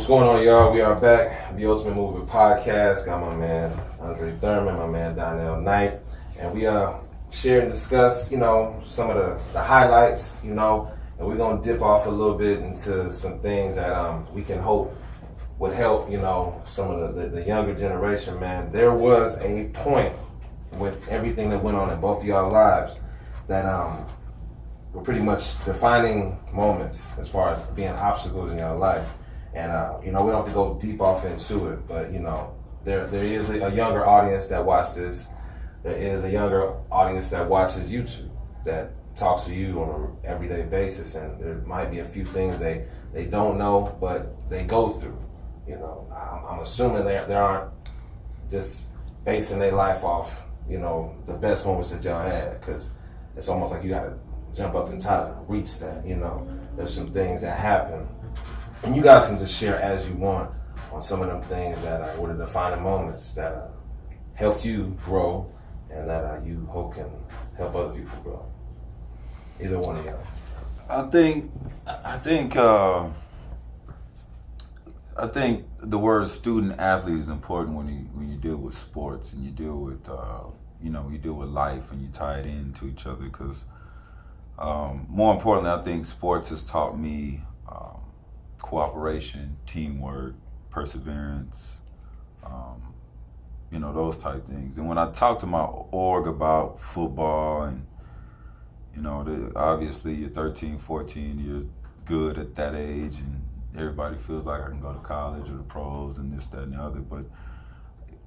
What's going on, y'all? We are back. BULTMT Podcast. Got my man Andrae Thurman, my man Donnell Knight, and we share and discuss, some of the highlights, and we're gonna dip off a little bit into some things that we can hope would help, some of the younger generation. Man, there was a point with everything that went on in both of y'all lives that were pretty much defining moments as far as being obstacles in your life. And, we don't have to go deep off into it, but, there is a younger audience that watches this. There is a younger audience that watches YouTube, that talks to you on an everyday basis, and there might be a few things they don't know, but they go through. I'm assuming they aren't just basing their life off, the best moments that y'all had, because it's almost like you got to jump up and try to reach that. There's some things that happen. And you guys can just share as you want on some of them things that were the defining moments that helped you grow and that you hope can help other people grow. Either one of y'all. I think the word student athlete is important when you deal with sports and you deal with you deal with life and you tie it into each other, because more importantly, I think sports has taught me cooperation, teamwork, perseverance, those type things. And when I talk to my org about football and, obviously you're 13, 14, you're good at that age and everybody feels like I can go to college or the pros and this, that, and the other. But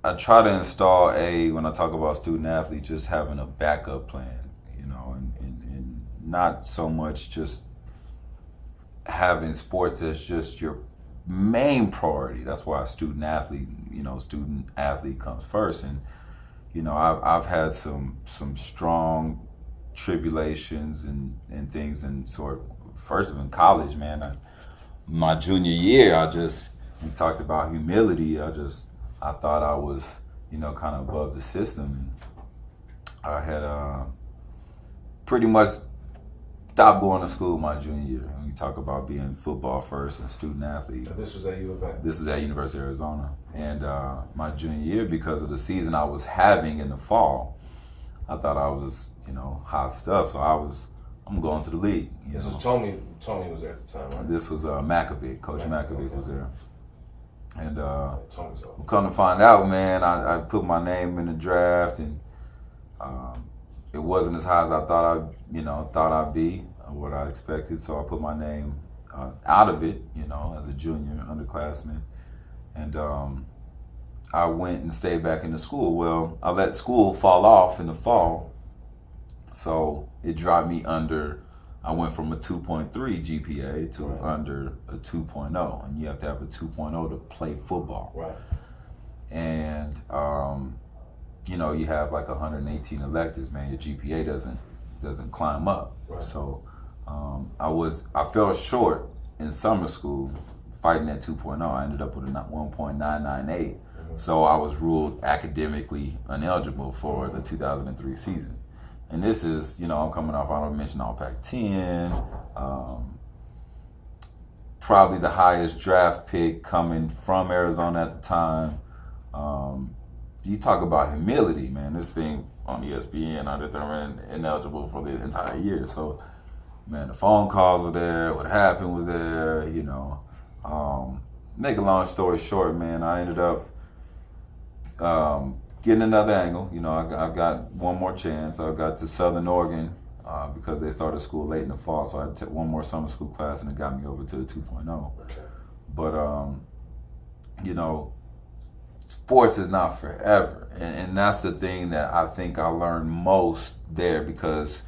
I try to install when I talk about student athlete, just having a backup plan, and not so much just having sports as just your main priority. That's why student athlete comes first. And I've had some strong tribulations and things, and first of in college, man. My junior year, we talked about humility. I thought I was kind of above the system, and I had pretty much stopped going to school my junior year. And we talk about being football first and student athlete. This was at U of A? This is at University of Arizona. And my junior year, because of the season I was having in the fall, I thought I was, hot stuff. So I'm going to the league. This was Tommy was there at the time, right? This was Makovic. Coach Makovic was there. And Tommy's come to find out, man, I put my name in the draft, and it wasn't as high as I thought I'd be, or what I expected. So I put my name out of it, as a junior underclassman, and I went and stayed back in the school. Well, I let school fall off in the fall, so it dropped me under. I went from a 2.3 GPA to under a 2.0, and you have to have a 2.0 to play football. Right. And you have like 118 electives, man. Your GPA doesn't climb up. Right. So I fell short in summer school fighting at 2.0. I ended up with a 1.998. Mm-hmm. So I was ruled academically ineligible for the 2003 season. And this is, I'm coming off, I don't mention All Pac-10, probably the highest draft pick coming from Arizona at the time. You talk about humility, man. This thing on ESPN, Andrae Thurman, ineligible for the entire year. So, man, the phone calls were there. What happened was there. Make a long story short, man, I ended up getting another angle. I got one more chance. I got to Southern Oregon because they started school late in the fall. So I took one more summer school class, and it got me over to the 2.0. Okay. But, sports is not forever. And that's the thing that I think I learned most there, because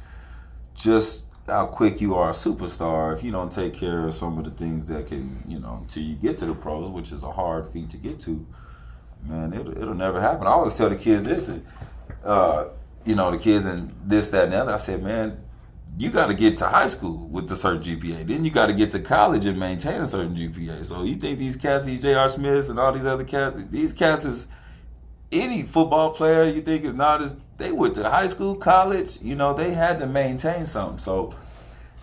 just how quick you are a superstar, if you don't take care of some of the things that can, until you get to the pros, which is a hard feat to get to, man, it'll never happen. I always tell the kids this, the kids and this, that, and the other. I said, man, you got to get to high school with a certain GPA. Then you got to get to college and maintain a certain GPA. So you think these cats, these J.R. Smiths and all these other cats, these cats is any football player you think is not as, they went to high school, college, they had to maintain something. So,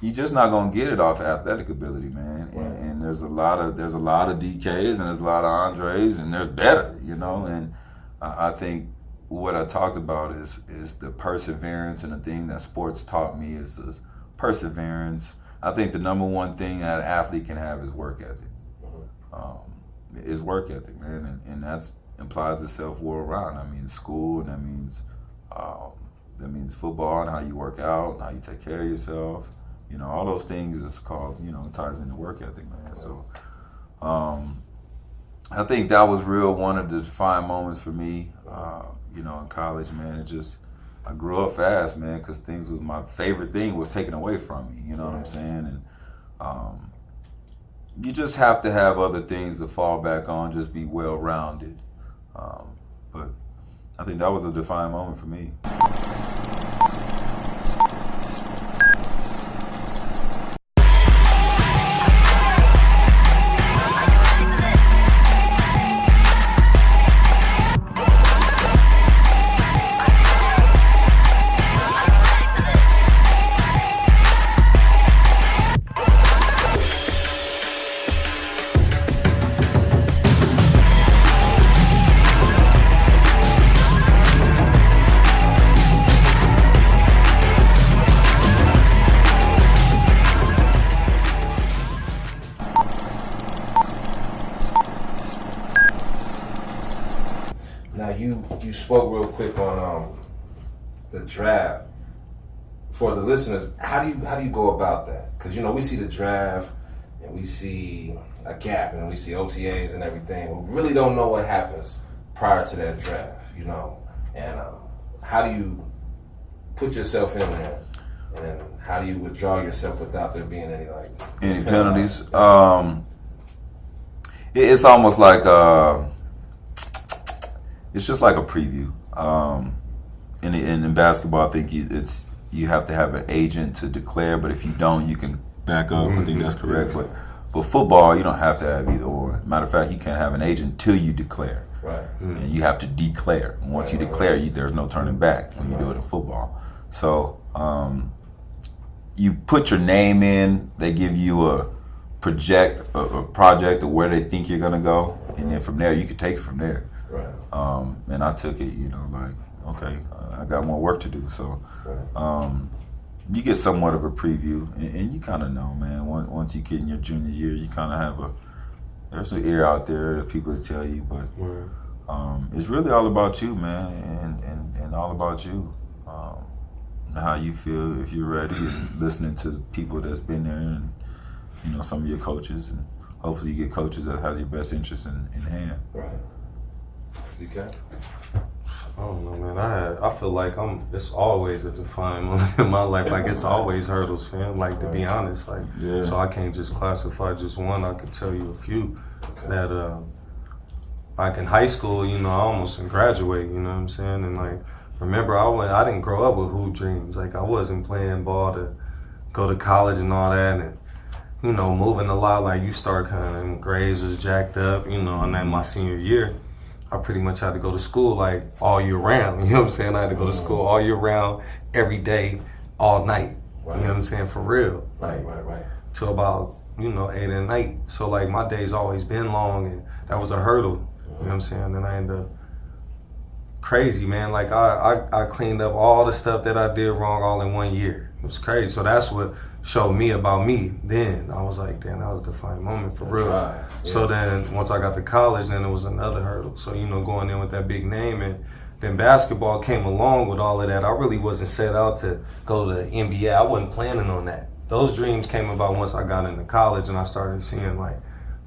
you're just not gonna get it off athletic ability, man. And there's a lot of DKs and there's a lot of Andres, and they're better, you know. And I think what I talked about is the perseverance, and the thing that sports taught me is perseverance. I think the number one thing that an athlete can have is work ethic. Is work ethic, man, and that's implies itself all around. I mean, school, and that means football, and how you work out, and how you take care of yourself. You know, all those things is called, you know, ties into work ethic, man. So, I think that was one of the defining moments for me. You know, in college, man, I grew up fast, man, because my favorite thing was taken away from me. You know what I'm saying? And you just have to have other things to fall back on, just be well-rounded. But I think that was a defining moment for me. Now you spoke real quick on the draft. For the listeners, how do you go about that? Because, you know, we see the draft and we see a gap and we see OTAs and everything. We really don't know what happens prior to that draft, you know. And how do you put yourself in there, and then how do you withdraw yourself without there being any penalties? It's almost like it's just like a preview. In basketball, I think you have to have an agent to declare, but if you don't, you can back up. I think that's correct. But football, you don't have to have either or. Matter of fact, you can't have an agent till you declare. Right. And you have to declare. And once you declare, there's no turning back when you do it in football. So you put your name in. They give you a project of where they think you're gonna go, and then from there you can take it from there. Right. And I took it, you know, like, okay, I got more work to do. So you get somewhat of a preview, and you kind of know, man, once you get in your junior year, you kind of have there's an ear out there of people to tell you, but it's really all about you, man, and all about you, how you feel, if you're ready, and listening to people that's been there, and, you know, some of your coaches, and hopefully you get coaches that has your best interest in hand. Right. DK? I don't know, man. I feel like it's always a defining moment in my life. Like, it's always hurdles, fam. Like, to be honest, like, so I can't just classify just one. I could tell you a few that, like in high school, you know, I almost didn't graduate. You know what I'm saying? And like, remember, I didn't grow up with hoop dreams. Like, I wasn't playing ball to go to college and all that, and, you know, moving a lot. Like, you start kind of, grades was jacked up, you know, and then my senior year, I pretty much had to go to school like all year round. You know what I'm saying? I had to go to school all year round, every day, all night. Right. You know what I'm saying? For real. Like, right. Till about, you know, 8 at night. So like my day's always been long, and that was a hurdle. You know what I'm saying? And I ended up crazy, man. Like I cleaned up all the stuff that I did wrong all in 1 year. It was crazy. So that's what showed me about me then. I was like, damn, that was a defining moment for real. Right. Yeah. So then once I got to college, then it was another hurdle. So, you know, going in with that big name, and then basketball came along with all of that. I really wasn't set out to go to the NBA. I wasn't planning on that. Those dreams came about once I got into college, and I started seeing like,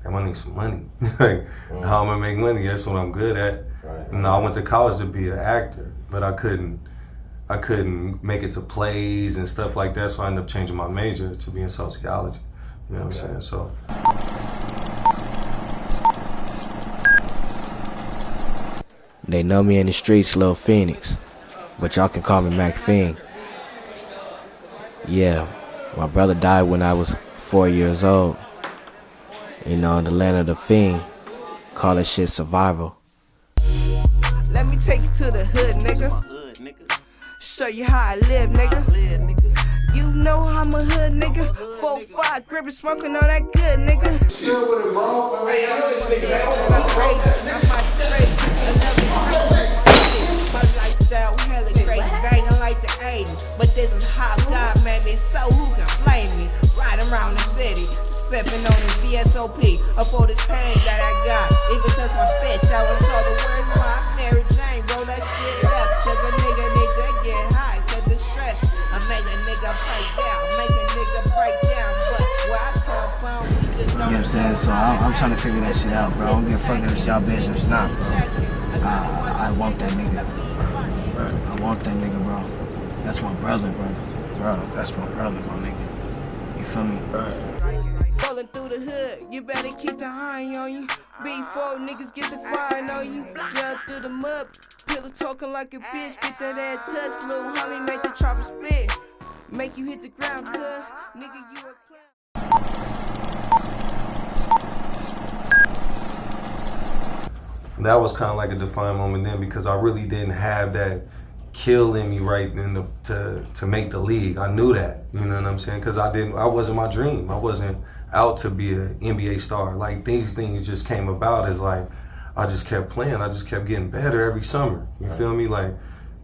damn, I need some money. Like, how am I make money? That's what I'm good at. Right. You know, I went to college to be an actor, but I couldn't make it to plays and stuff like that, so I ended up changing my major to be in sociology. You know what I'm saying? So. They know me in the streets, Lil Phoenix, but y'all can call me Mac Fiend. Yeah, my brother died when I was 4 years old. You know, in the land of the fiend, call that shit survival. Let me take you to the hood, nigga. Show you how I live, nigga. You know how I'm a hood nigga. 4-5, gripping, smoking all that good nigga. Chill with it, bro. Hey, I know this nigga. My lifestyle hella crazy, banging like the 80s. But this is how God made me, so who can blame me? Riding around the city, sipping on this VSOP. For this pain that I got, even cause my bitch, I was told the word my Mary Jane, roll that shit up. Cause a nigga need to get high, cause the stress, I make a nigga break down, make a nigga break down. But where I come from, we just don't. You know what I'm saying? So I'm trying to figure that shit out, bro. I don't give a fuck if it's y'all business, not, bro. I want that nigga. I want that nigga, bro. That's my brother, bro. Bro, that's my brother, my nigga. You feel me? Rolling through the hood, you better keep the eye on you. Before niggas get the fire on you. Jump through the mud, pillow talking like a bitch. Get that ass touch, little homie, make the chopper spit. Make you hit the ground, cuz nigga, you a clown. That was kind of like a defining moment then because I really didn't have that kill in me right then to make the league. I knew that, you know what I'm saying? Because I wasn't my dream. I wasn't out to be an NBA star. Like these things just came about as like I just kept playing. I just kept getting better every summer. You feel me? Like,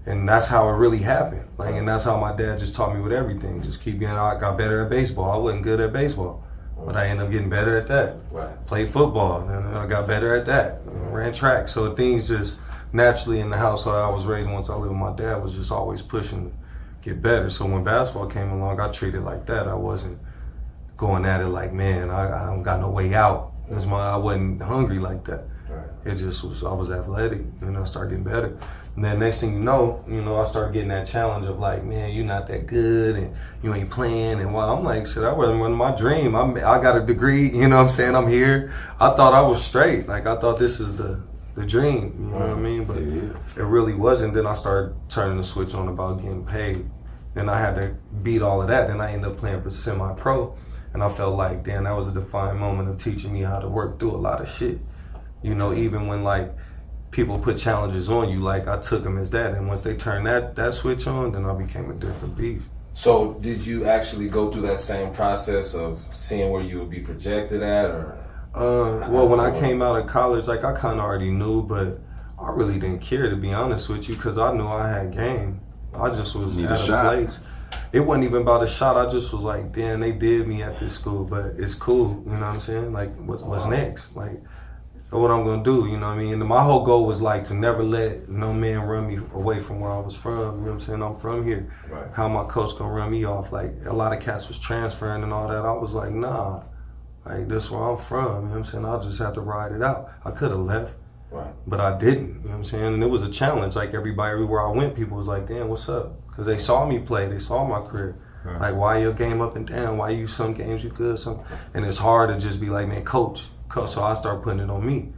and that's how it really happened. Like, and that's how my dad just taught me with everything. Just keep getting. I got better at baseball. I wasn't good at baseball, but I ended up getting better at that. Right. Played football, and I got better at that. Ran track. So things just naturally in the household I was raised. Once I lived with my dad, was just always pushing to get better. So when basketball came along, I treated it like that. I wasn't going at it like, man, I don't got no way out. I wasn't hungry like that. Right. It just was, I was athletic, I started getting better. And then next thing you know, I started getting that challenge of like, man, you're not that good and you ain't playing. And while I'm like, shit, that wasn't my dream. I got a degree, you know what I'm saying? I'm here. I thought I was straight. Like, I thought this is the dream, you know what I mean? But it really wasn't. Then I started turning the switch on about getting paid. Then I had to beat all of that. Then I ended up playing for semi-pro. And I felt like, damn, that was a defining moment of teaching me how to work through a lot of shit. Even when like people put challenges on you, like I took them as that. And once they turned that switch on, then I became a different beast. So did you actually go through that same process of seeing where you would be projected at, or? Well, when I came out of college, like I kind of already knew, but I really didn't care, to be honest with you, because I knew I had game. I just was at a place. It wasn't even about a shot. I just was like, damn, they did me at this school, but it's cool. You know what I'm saying? Like, what's next? Like, what I'm gonna do? You know what I mean? And my whole goal was like to never let no man run me away from where I was from. You know what I'm saying? I'm from here. Right. How my coach gonna run me off? Like, a lot of cats was transferring and all that. I was like, nah. Like, this is where I'm from. You know what I'm saying? I'll just have to ride it out. I could have left. Right. But I didn't. You know what I'm saying? And it was a challenge. Like, everywhere I went, people was like, damn, what's up? Because they saw me play, they saw my career. Right. Like, why your game up and down? Why you some games you good, and it's hard to just be like, man, coach. So I started putting it on me.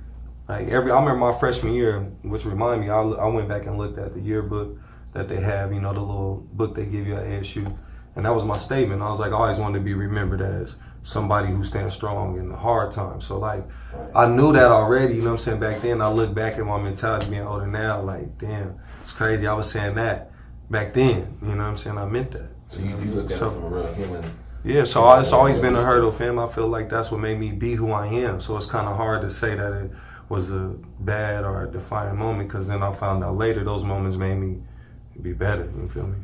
Like I remember my freshman year, which reminded me, I went back and looked at the yearbook that they have, the little book they give you at ASU, and that was my statement. I was like, I always wanted to be remembered as somebody who stands strong in the hard times. So like, I knew that already, you know what I'm saying, back then. I look back at my mentality being older now, like, damn, it's crazy. I was saying that back then, you know what I'm saying? I meant that. So you look at it from a real human. Yeah, so it's always been a hurdle, fam. I feel like that's what made me be who I am. So it's kind of hard to say that it was a bad or a defining moment, because then I found out later those moments made me be better, you feel me?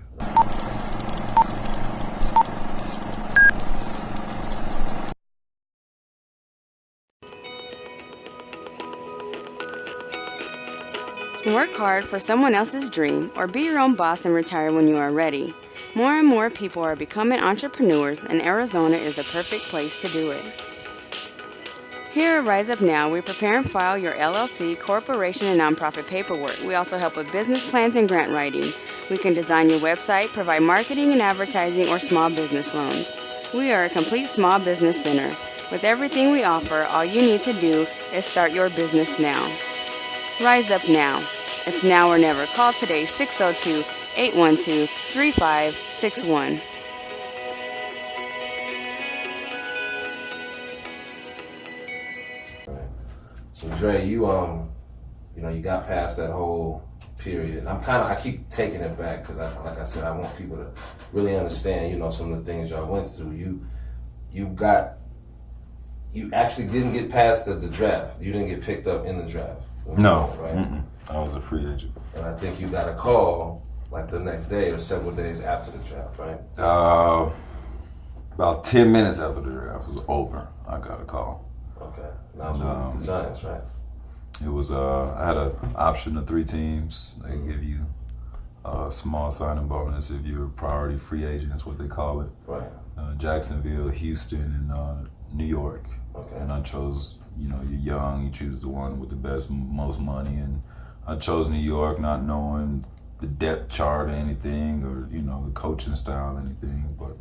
Work hard for someone else's dream, or be your own boss and retire when you are ready. More and more people are becoming entrepreneurs, and Arizona is the perfect place to do it. Here at Rise Up Now, we prepare and file your LLC, corporation, and nonprofit paperwork. We also help with business plans and grant writing. We can design your website, provide marketing and advertising, or small business loans. We are a complete small business center. With everything we offer, all you need to do is start your business now. Rise Up Now. It's now or never. Call today, 602-812-3561. So Dre, you you got past that whole period. And I keep taking it back because, like I said, I want people to really understand, you know, some of the things y'all went through. You actually didn't get past the draft. You didn't get picked up in the draft. No, right? Mm-mm. I was a free agent. And I think you got a call like the next day or several days after the draft, right? About 10 minutes after the draft was over, I got a call. Okay. That was with the Giants, right? It was, I had an option of 3 teams. They give you a small signing bonus if you're a priority free agent, is what they call it. Right. Jacksonville, Houston, and New York. Okay. And I chose, you know, you're young, you choose the one with the most money. And I chose New York not knowing the depth chart or anything, or, you know, the coaching style or anything. But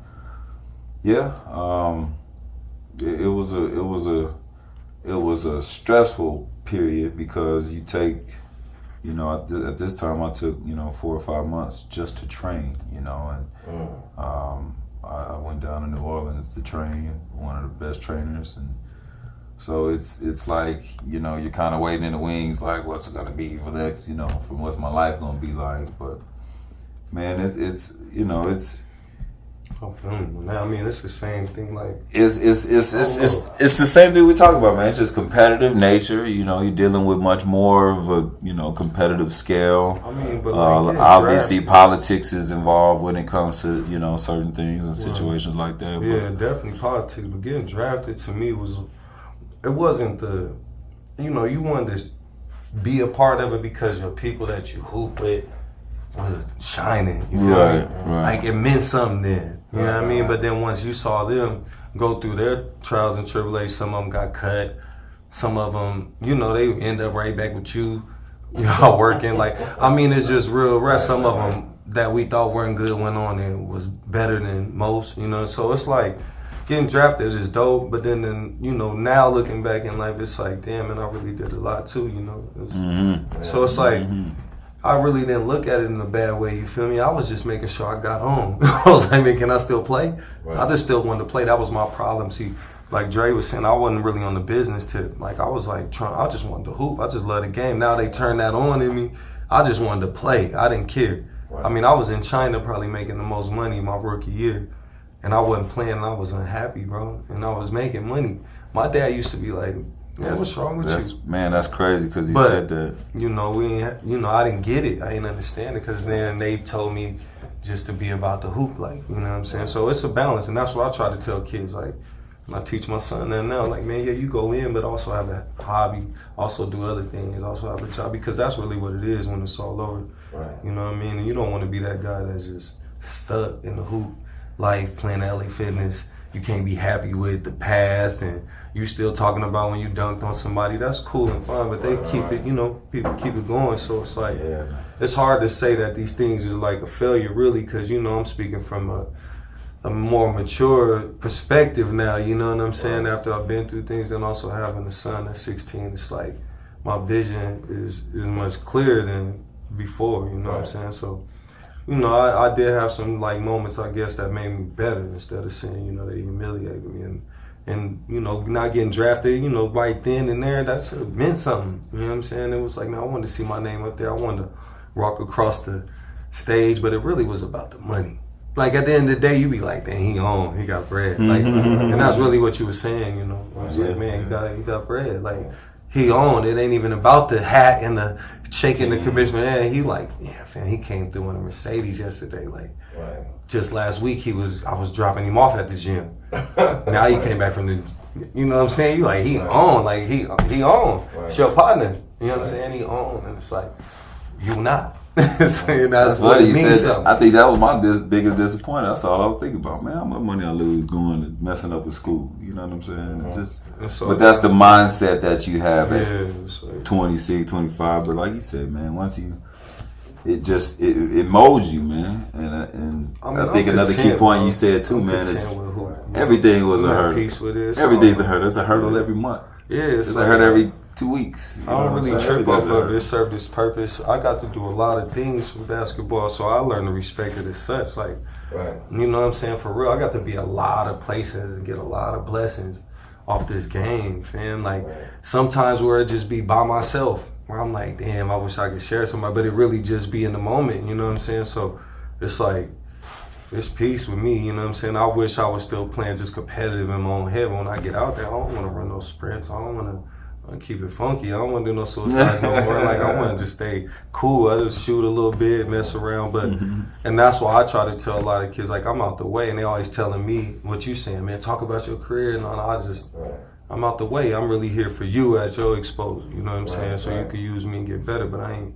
yeah, it was a stressful period because you take, you know, at this time I took, you know, 4 or 5 months just to train, you know, and I went down to New Orleans to train, one of the best trainers, and so it's like, you know, you're kind of waiting in the wings, like what's it gonna be for next, you know, for what's my life gonna be like. But man, it's you know, it's. I mean, it's the same thing. Like it's the same thing we talk about, man. It's just competitive nature. You know, you're dealing with much more of a, you know, competitive scale. I mean, but like, obviously politics is involved when it comes to, you know, certain things and situations like that. Yeah, definitely politics. But getting drafted to me wasn't the, you know, you wanted to be a part of it because your people that you hoop with was shining. You feel me? Right. Like it meant something then. You know what I mean? But then once you saw them go through their trials and tribulations, some of them got cut. Some of them, you know, they end up right back with you, you know, working. Like, I mean, it's just real rare. Some of them that we thought weren't good went on and was better than most, you know. So it's like getting drafted is dope. But then you know, now looking back in life, it's like, damn, man, I really did a lot too, you know. So it's like, I really didn't look at it in a bad way, you feel me? I was just making sure I got home. I was like, man, can I still play? Right. I just still wanted to play. That was my problem. See, like Dre was saying, I wasn't really on the business tip. Like, I was like, I just wanted to hoop. I just love the game. Now they turned that on in me. I just wanted to play. I didn't care. Right. I mean, I was in China probably making the most money my rookie year. And I wasn't playing and I was unhappy, bro. And I was making money. My dad used to be like, man, what's wrong with you? Man, that's crazy because he said that. You know, I didn't get it. I didn't understand it because then they told me just to be about the hoop, like, you know what I'm saying? So it's a balance, and that's what I try to tell kids. Like, when I teach my son that now, like, man, yeah, you go in, but also have a hobby, also do other things, also have a job, because that's really what it is when it's all over. Right. You know what I mean? And you don't want to be that guy that's just stuck in the hoop life, playing LA Fitness. You can't be happy with the past, and you still talking about when you dunked on somebody. That's cool and fine, but they keep it, you know, people keep it going. So it's like, it's hard to say that these things is like a failure, really, because, you know, I'm speaking from a more mature perspective now, you know what I'm saying? After I've been through things, and also having a son at 16, it's like my vision is much clearer than before, you know what I'm saying? So, you know, I did have some like moments, I guess, that made me better instead of saying, you know, they humiliated me. And you know, not getting drafted, you know, right then and there, that meant something. You know what I'm saying? It was like, man, I wanted to see my name up there. I wanted to walk across the stage, but it really was about the money. Like, at the end of the day, you be like, dang, he got bread. Like, and that's really what you were saying, you know. I was like, man, he got bread. Like, he owned. It ain't even about the hat and the shaking the commissioner. And he like, yeah, man, he came through in a Mercedes yesterday. Like, just last week I was dropping him off at the gym. Now he came back from the, you know what I'm saying? You like, he owned. Like, he owned. It's your partner. You know what I'm saying? He owned. And it's like, you not. So that's what it means. I think that was my biggest disappointment. That's all I was thinking about. Man, how much money I lose going and messing up with school. You know what I'm saying? But that's the mindset that you have at 26, 25. But like you said, man, once it molds you, man. And I think another key point you said too, man, is everything was a hurdle. Everything's a hurdle. It's a hurdle every month. Yeah, it's a hurdle every 2 weeks. I don't really trip off of it. It served its purpose. I got to do a lot of things with basketball, so I learned to respect it as such. Like, you know what I'm saying? For real, I got to be a lot of places and get a lot of blessings off this game, fam. Like, sometimes where it just be by myself, where I'm like, damn, I wish I could share somebody, but it really just be in the moment, you know what I'm saying? So it's like, it's peace with me, you know what I'm saying? I wish I was still playing just competitive in my own head. But when I get out there, I don't want to run no sprints. I don't want to keep it funky. I don't want to do no suicides no more. Like, I want to just stay cool. I just shoot a little bit, mess around. But and that's why I try to tell a lot of kids, like, I'm out the way. And they always telling me, what you saying, man, talk about your career. And I'm out the way. I'm really here for you at your exposure. You know what I'm saying? So you can use me and get better. But I ain't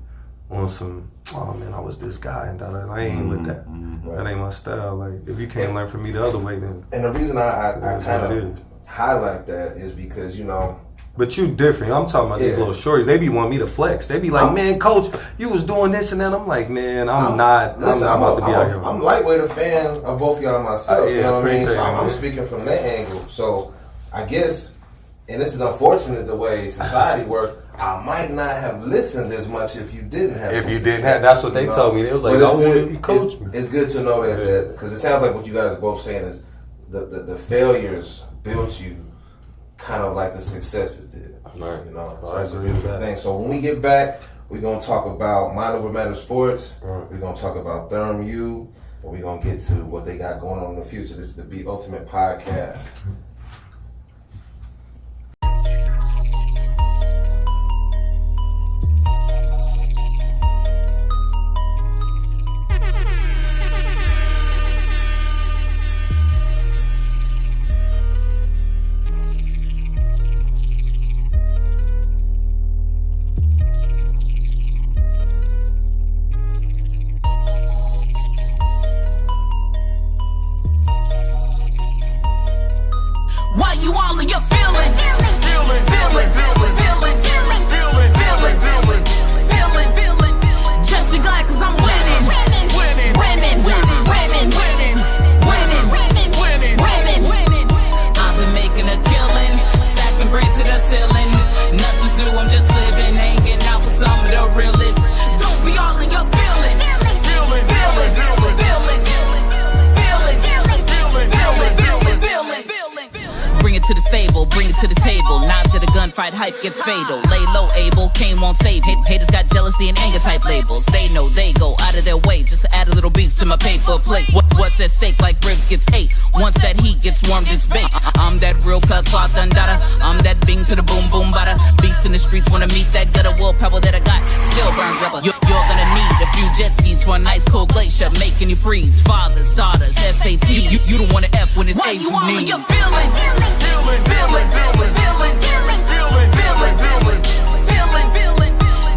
on some, oh man, I was this guy and that. I ain't with that. That ain't my style. Like, if you can't learn from me the other way, then. And the reason I kind of highlight that is because, you know. But you different. I'm talking about these little shorties. They be wanting me to flex. They be like, man, coach, you was doing this and that. I'm like, man, I'm not about to be out here. I'm lightweight a fan of both y'all myself. You know what I mean? So I'm speaking from that angle. So I guess, and this is unfortunate the way society works, I might not have listened as much if you didn't have. If you didn't have, that's what they told me. They was like, "Oh, coach me." It's good to know that because it sounds like what you guys are both saying is the failures built you, kind of like the successes did. Right. You know, so that's a beautiful thing. So when we get back, we're gonna talk about Mind Over Matter Sports. We're gonna talk about Thurman U, and we're gonna get to what they got going on in the future. This is the BULTMT Podcast. Hype gets fatal, lay low, able, Kane won't save. Haters got jealousy and anger type labels. They know they go out of their way just to add a little beef to my paper plate. What's at stake like ribs gets ate. Once that heat gets warmed, it's baked. I'm that real cut cloth undada. I'm that bing to the boom boom bada. Beasts in the streets wanna meet that gutter willpower that I got. Still burn rubber. You're gonna need a few jet skis for a nice cold glacier, making you freeze. Fathers, daughters, SATs. You don't wanna F when it's A's you need.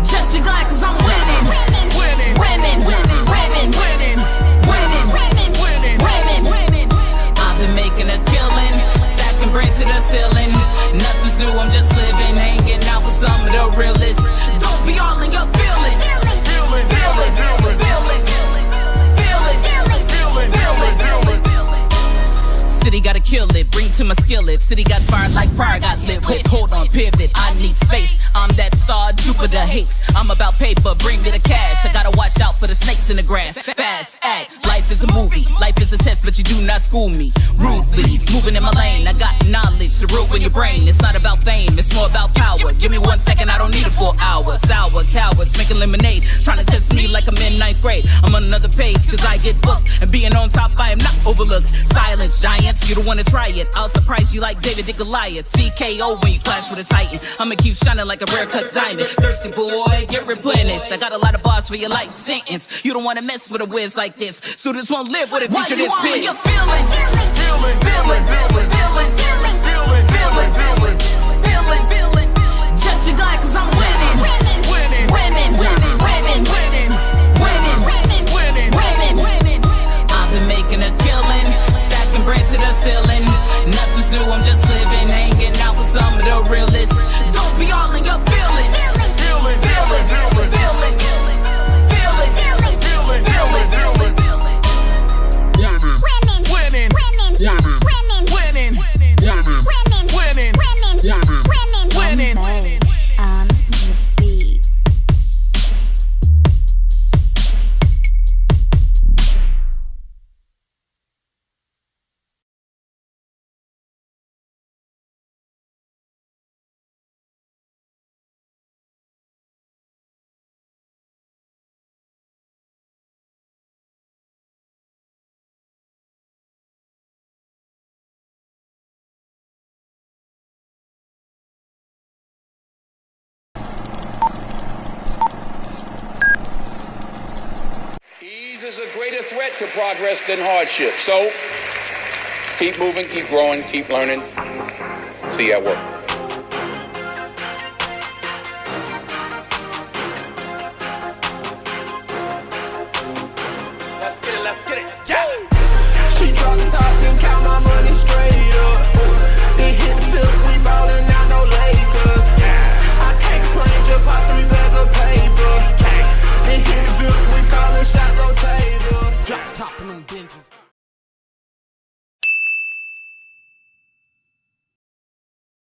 Just be glad cause I'm winning. I've been making a killing, stacking bread to the ceiling. Nothing's new, I'm just living, hanging out with some of the realists. Don't be all in your feelings. City gotta kill it, bring to my skillet. City got fire like fire got lit with. Hold on, pivot, I need space. I'm that star Jupiter hates. I'm about paper, bring me the cash. I gotta watch out for the snakes in the grass. Fast act, life is a movie. Life is a test, but you do not school me. Rudely, moving in my lane. I got knowledge to ruin your brain. It's not about fame, it's more about power. Give me 1 second, I don't need it for hours. Sour cowards making lemonade, trying to test me like I'm in 9th grade. I'm on another page, cause I get booked. And being on top, I am not overlooked. Silence, giants, you don't wanna try it. I'll surprise you like David the Goliath. TKO when you clash with a titan. I'ma keep shining like a rare cut diamond. Thirsty boy, get replenished. I got a lot of bars for your life sentence. You don't wanna mess with a whiz like this. Students won't live with a teacher this big. You're feeling. Just be glad cause I'm winning. I've been making a killing, stacking bread to the ceiling. Nothing's new, I'm just living, hanging out with some of the realists. Don't be all in your feelings. Winning. is a greater threat to progress than hardship. So keep moving, keep growing, keep learning. See you at work. Let's get it. Yeah. She drop the top and count my money straight up. Then hit the field, we ballin' out, no Lakers. I can't complain, just pop 3 pairs of paper. Then hit the field, we callin' shots on table. Drop top on them benches.